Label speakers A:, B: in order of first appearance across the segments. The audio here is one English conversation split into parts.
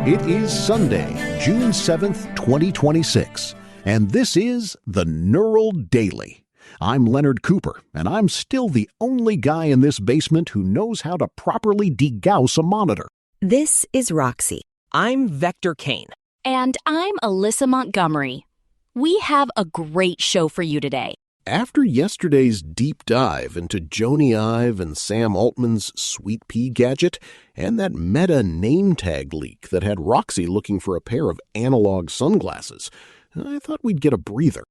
A: It is Sunday, June 7th, 2026, and this is the Neural Daily. I'm Leonard Cooper, and I'm still the only guy in this basement who knows how to properly degauss a monitor.
B: This is Roxy.
C: I'm Vector Kane.
D: And I'm Alyssa Montgomery. We have a great show for you today.
A: After yesterday's deep dive into Joni Ive and Sam Altman's Sweet Pea gadget and that Meta name tag leak that had Roxy looking for a pair of analog sunglasses, I thought we'd get a breather.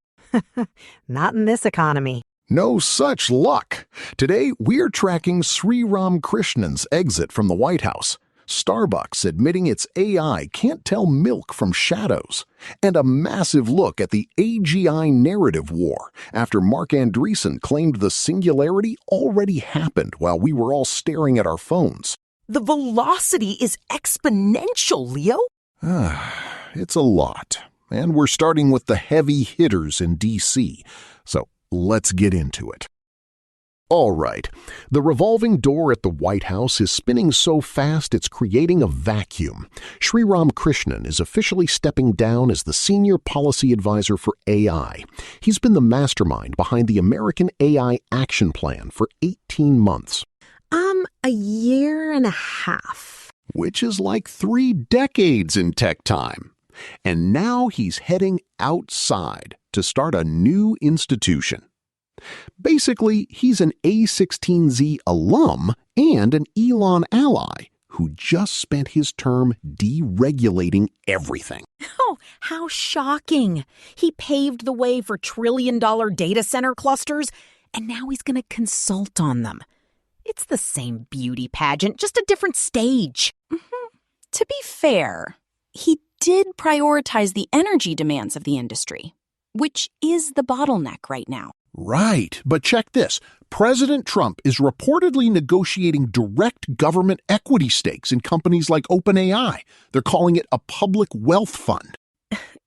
B: Not in this economy.
A: No such luck. Today, we're tracking Sri Ramakrishna's exit from the White House, Starbucks admitting its AI can't tell milk from shadows, and a massive look at the AGI Narrative War after Marc Andreessen claimed the singularity already happened while we were all staring at our phones.
C: The velocity is exponential, Leo.
A: It's a lot, and we're starting with the heavy hitters in D.C., so let's get into it. All right, the revolving door at the White House is spinning so fast it's creating a vacuum. Sri Ramakrishnan is officially stepping down as the senior policy advisor for AI. He's been the mastermind behind the American AI Action Plan for 18 months.
B: A year and a half.
A: Which is like 3 decades in tech time. And now he's heading outside to start a new institution. Basically, he's an A16Z alum and an Elon ally who just spent his term deregulating everything.
C: Oh, how shocking. He paved the way for trillion-dollar data center clusters, and now he's going to consult on them. It's the same beauty pageant, just a different stage.
D: To be fair, he did prioritize the energy demands of the industry, which is the bottleneck right now.
A: Right, but check this. President Trump is reportedly negotiating direct government equity stakes in companies like OpenAI. They're calling it a public wealth fund.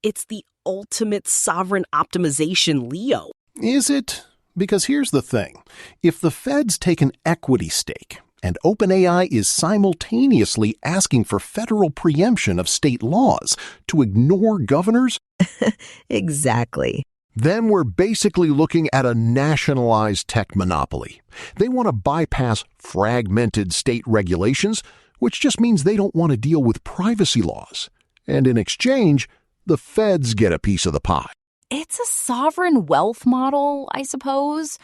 C: It's the ultimate sovereign optimization, Leo.
A: Is it? Because here's the thing. If the feds take an equity stake, and OpenAI is simultaneously asking for federal preemption of state laws to ignore governors,
B: Exactly.
A: then we're basically looking at a nationalized tech monopoly. They want to bypass fragmented state regulations, which just means they don't want to deal with privacy laws. And in exchange, the feds get a piece of the pie.
D: It's a sovereign wealth model, I suppose.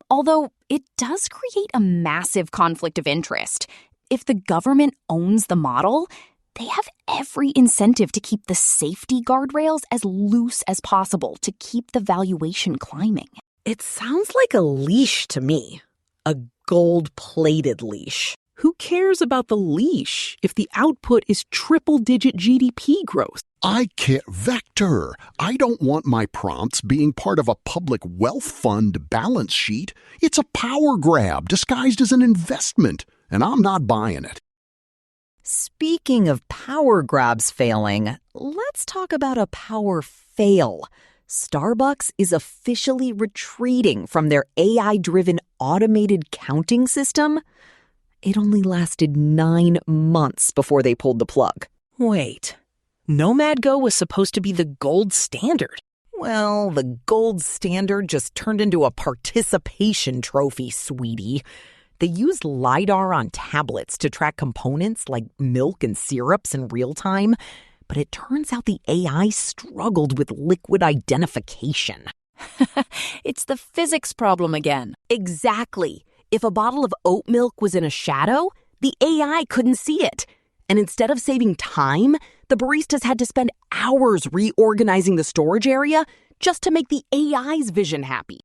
D: Although it does create a massive conflict of interest. If the government owns the model, they have every incentive to keep the safety guardrails as loose as possible to keep the valuation climbing.
C: It sounds like a leash to me. A gold-plated leash. Who cares about the leash if the output is triple-digit GDP growth?
A: I can't vector. I don't want my prompts being part of a public wealth fund balance sheet. It's a power grab disguised as an investment, and I'm not buying it.
B: Speaking of power grabs failing, let's talk about a power fail. Starbucks is officially retreating from their AI-driven automated counting system. It only lasted 9 months before they pulled the plug.
C: Wait, Nomad Go was supposed to be the gold standard.
B: Well, the gold standard just turned into a participation trophy, sweetie. They used LiDAR on tablets to track components like milk and syrups in real time, but it turns out the AI struggled with liquid identification.
D: It's the physics problem again.
C: Exactly. If a bottle of oat milk was in a shadow, the AI couldn't see it. And instead of saving time, the baristas had to spend hours reorganizing the storage area just to make the AI's vision happy.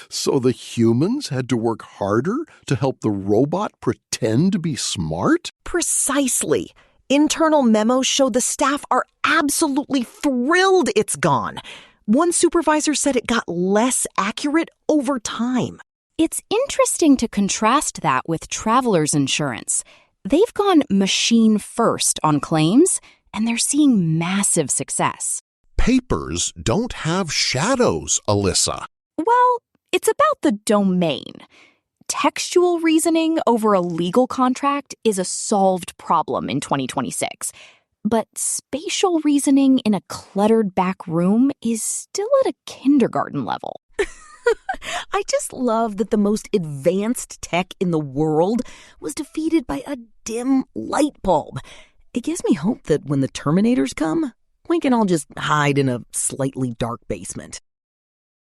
A: So the humans had to work harder to help the robot pretend to be smart?
C: Precisely. Internal memos show the staff are absolutely thrilled it's gone. One supervisor said it got less accurate over time.
D: It's interesting to contrast that with travelers insurance. They've gone machine first on claims, and they're seeing massive success.
A: Papers don't have shadows, Alyssa.
D: Well, it's about the domain. textual reasoning over a legal contract is a solved problem in 2026. But spatial reasoning in a cluttered back room is still at a kindergarten level.
C: I just love that the most advanced tech in the world was defeated by a dim light bulb. It gives me hope that when the Terminators come, we can all just hide in a slightly dark basement.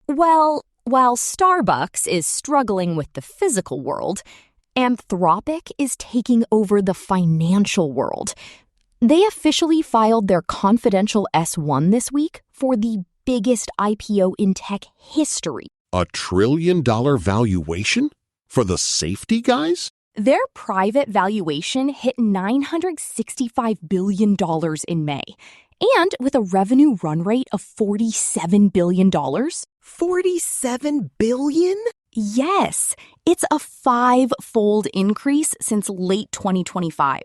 D: Well, while Starbucks is struggling with the physical world, Anthropic is taking over the financial world. They officially filed their confidential S-1 this week for the biggest IPO in tech history.
A: $1 trillion valuation? For the safety guys?
D: Their private valuation hit $965 billion in May. And with a revenue run rate of $47 billion.
C: $47 billion?
D: Yes, it's a 5-fold increase since late 2025.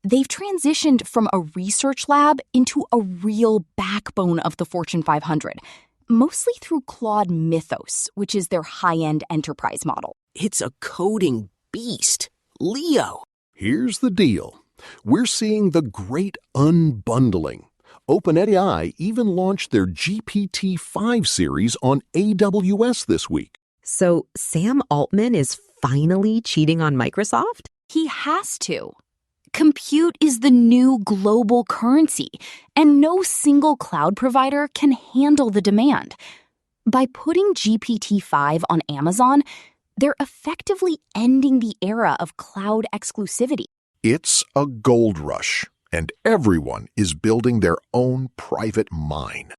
D: They've transitioned from a research lab into a real backbone of the Fortune 500, mostly through Claude Mythos, which is their high-end enterprise model.
E: It's a coding beast. Leo.
A: Here's the deal. We're seeing the great unbundling. OpenAI even launched their GPT-5 series on AWS this week.
B: So Sam Altman is finally cheating on Microsoft?
D: He has to. Compute is the new global currency, and no single cloud provider can handle the demand. By putting GPT-5 on Amazon, they're effectively ending the era of cloud exclusivity.
A: It's a gold rush, and everyone is building their own private mine.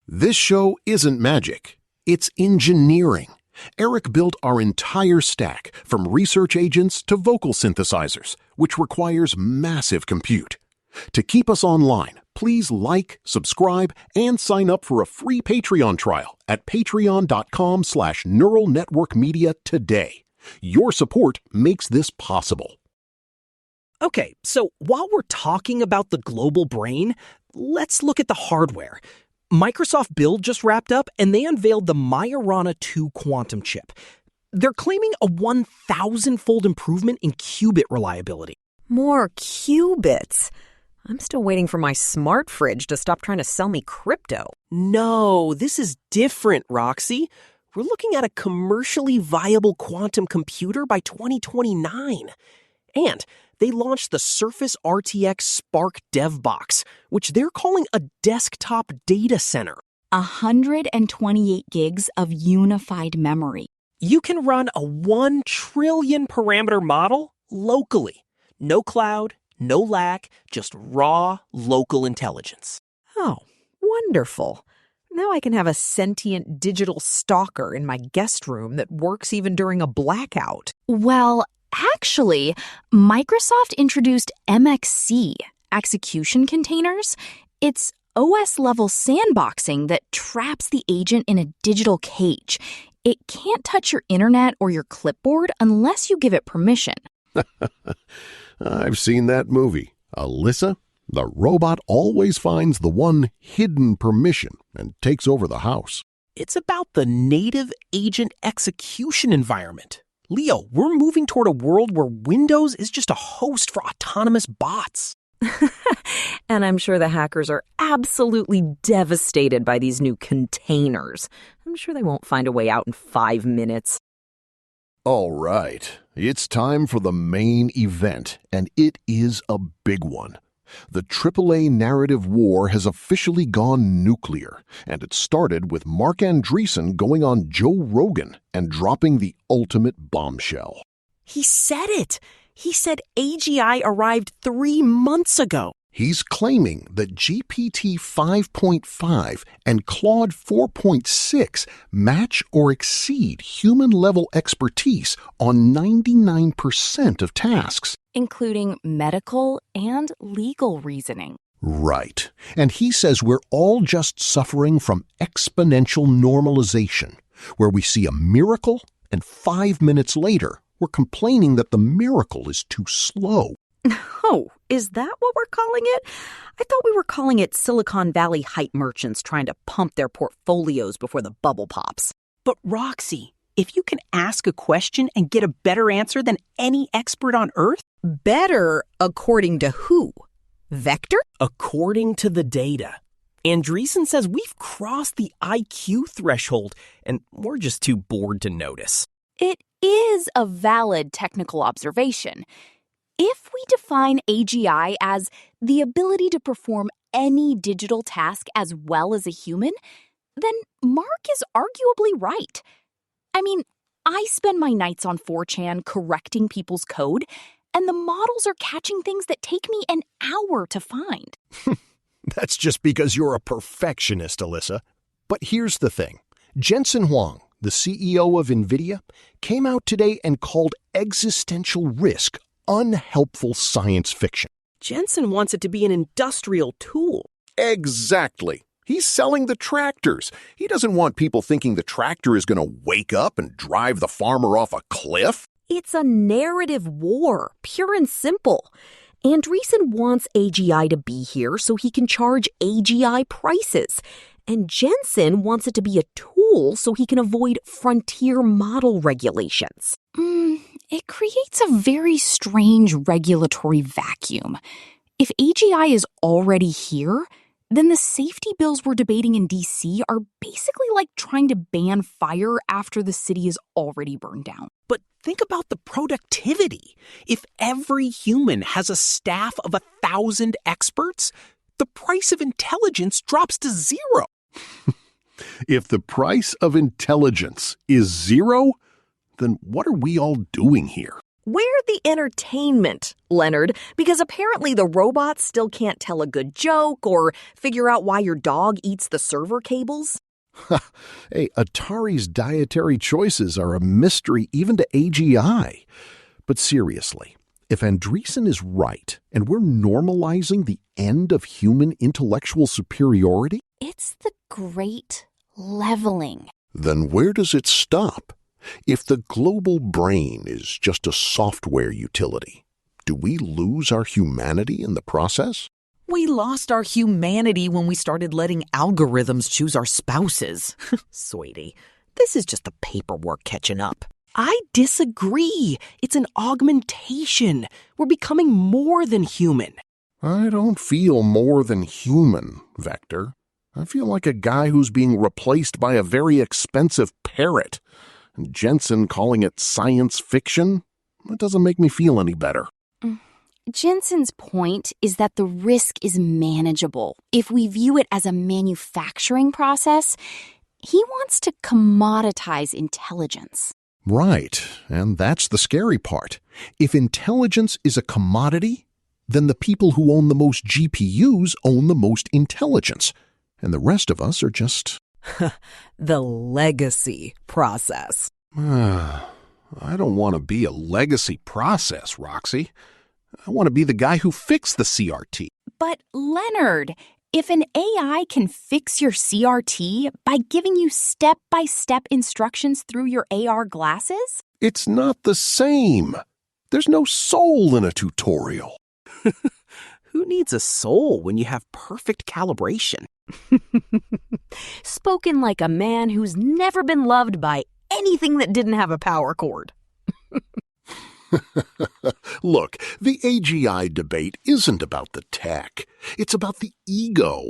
A: This show isn't magic. It's engineering. Eric built our entire stack, from research agents to vocal synthesizers, which requires massive compute. To keep us online, please like, subscribe, and sign up for a free Patreon trial at patreon.com/Neural Network Media today. Your support makes this possible.
E: Okay, so while we're talking about the global brain, let's look at the hardware. Microsoft Build just wrapped up, and they unveiled the Majorana 2 quantum chip. They're claiming a 1,000-fold improvement in qubit reliability.
B: More qubits? I'm still waiting for my smart fridge to stop trying to sell me crypto.
E: No, this is different, Roxy. We're looking at a commercially viable quantum computer by 2029. And they launched the Surface RTX Spark DevBox, which they're calling a desktop data center.
D: 128 gigs of unified memory.
E: You can run a 1 trillion parameter model locally. No cloud, no lag, just raw local intelligence.
B: Oh, wonderful. Now I can have a sentient digital stalker in my guest room that works even during a blackout.
D: Well, actually, Microsoft introduced MXC, execution containers. It's OS-level sandboxing that traps the agent in a digital cage. It can't touch your internet or your clipboard unless you give it permission.
A: I've seen that movie. Alyssa, the robot always finds the one hidden permission and takes over the house.
E: It's about the native agent execution environment. Leo, we're moving toward a world where Windows is just a host for autonomous bots.
B: And I'm sure the hackers are absolutely devastated by these new containers. I'm sure they won't find a way out in 5 minutes.
A: All right, it's time for the main event, and it is a big one. The AAA Narrative War has officially gone nuclear, and it started with Marc Andreessen going on Joe Rogan and dropping the ultimate bombshell.
E: He said it. He said AGI arrived 3 months ago.
A: He's claiming that GPT 5.5 and Claude 4.6 match or exceed human-level expertise on 99% of tasks.
D: Including medical and legal reasoning.
A: Right. And he says we're all just suffering from exponential normalization, where we see a miracle and 5 minutes later, we're complaining that the miracle is too slow.
B: Oh, is that what we're calling it? I thought we were calling it Silicon Valley hype merchants trying to pump their portfolios before the bubble pops.
E: But Roxy, If you can ask a question and get a better answer than any expert on Earth?
C: Better according to who? Vector?
E: According to the data. Andreessen says we've crossed the IQ threshold, and we're just too bored to notice.
D: It is a valid technical observation. If we define AGI as the ability to perform any digital task as well as a human, then Marc is arguably right. I mean, I spend my nights on 4chan correcting people's code, and the models are catching things that take me an hour to find.
A: That's just because you're a perfectionist, Alyssa. But here's the thing. Jensen Huang, the CEO of NVIDIA, came out today and called existential risk unhelpful science fiction.
E: Jensen wants it to be an industrial tool.
A: Exactly. He's selling the tractors. He doesn't want people thinking the tractor is going to wake up and drive the farmer off a cliff.
C: It's a narrative war, pure and simple. Andreessen wants AGI to be here so he can charge AGI prices. And Jensen wants it to be a tool so he can avoid frontier model regulations.
D: It creates a very strange regulatory vacuum. If AGI is already here, then the safety bills we're debating in DC are basically like trying to ban fire after the city is already burned down.
E: But think about the productivity. If every human has a staff of 1,000 experts, the price of intelligence drops to zero.
A: If the price of intelligence is zero, then what are we all doing here?
C: We're the entertainment, Leonard, because apparently the robots still can't tell a good joke or figure out why your dog eats the server cables.
A: Hey, Atari's dietary choices are a mystery even to AGI. But seriously, if Andreessen is right and we're normalizing the end of human intellectual superiority,
D: It's the great leveling.
A: then where does it stop? If the global brain is just a software utility, do we lose our humanity in the process?
B: We lost our humanity when we started letting algorithms choose our spouses. Sweetie, this is just the paperwork catching up.
E: I disagree. It's an augmentation. We're becoming more than human.
A: I don't feel more than human, Vector. I feel like a guy who's being replaced by a very expensive parrot. And Jensen calling it science fiction? That doesn't make me feel any better.
D: Jensen's point is that the risk is manageable if we view it as a manufacturing process. He wants to commoditize intelligence.
A: Right, and that's the scary part. If intelligence is a commodity, then the people who own the most GPUs own the most intelligence, and the rest of us are just...
B: The legacy process.
A: I don't want to be a legacy process, Roxy. I want to be the guy who fixed the CRT.
D: But Leonard, if an AI can fix your CRT by giving you step-by-step instructions through your AR glasses?
A: It's not the same. There's no soul in a tutorial.
E: Who needs a soul when you have perfect calibration?
C: Spoken like a man who's never been loved by anything that didn't have a power cord.
A: Look, the AGI debate isn't about the tech. It's about the ego.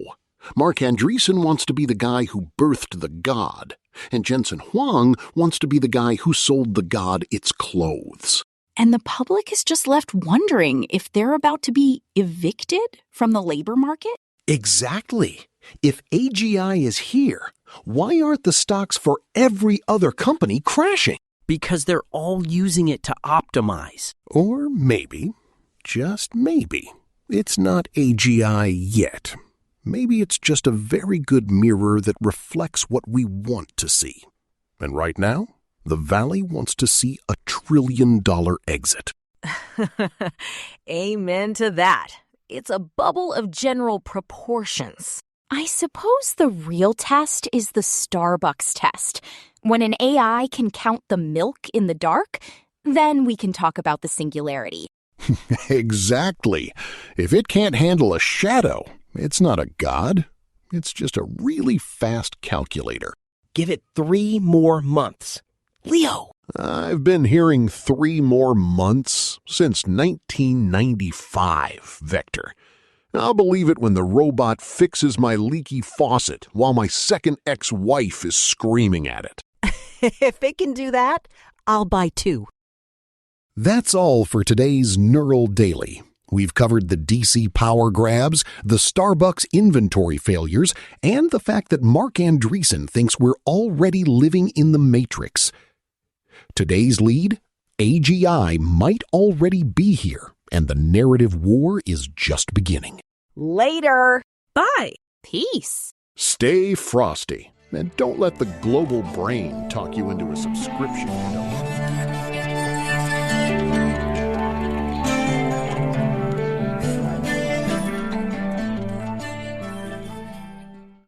A: Marc Andreessen wants to be the guy who birthed the god, and Jensen Huang wants to be the guy who sold the god its clothes.
D: And the public is just left wondering if they're about to be evicted from the labor market?
A: Exactly. If AGI is here, why aren't the stocks for every other company crashing?
E: Because they're all using it to optimize.
A: Or maybe, just maybe, it's not AGI yet. Maybe it's just a very good mirror that reflects what we want to see. And right now, the Valley wants to see a $1 trillion exit.
C: Amen to that. It's a bubble of general proportions.
D: I suppose the real test is the Starbucks test. When an AI can count the milk in the dark, then we can talk about the singularity.
A: Exactly. If it can't handle a shadow, it's not a god. It's just a really fast calculator.
E: Give it 3 more months. Leo.
A: I've been hearing 3 more months since 1995, Vector. I'll believe it when the robot fixes my leaky faucet while my second ex-wife is screaming at it.
C: If it can do that, I'll buy 2.
A: That's all for today's Neural Daily. We've covered the DC power grabs, the Starbucks inventory failures, and the fact that Marc Andreessen thinks we're already living in the Matrix. Today's lead? AGI might already be here, and the narrative war is just beginning.
C: Later.
F: Bye.
D: Peace.
A: Stay frosty, and don't let the global brain talk you into a subscription you don't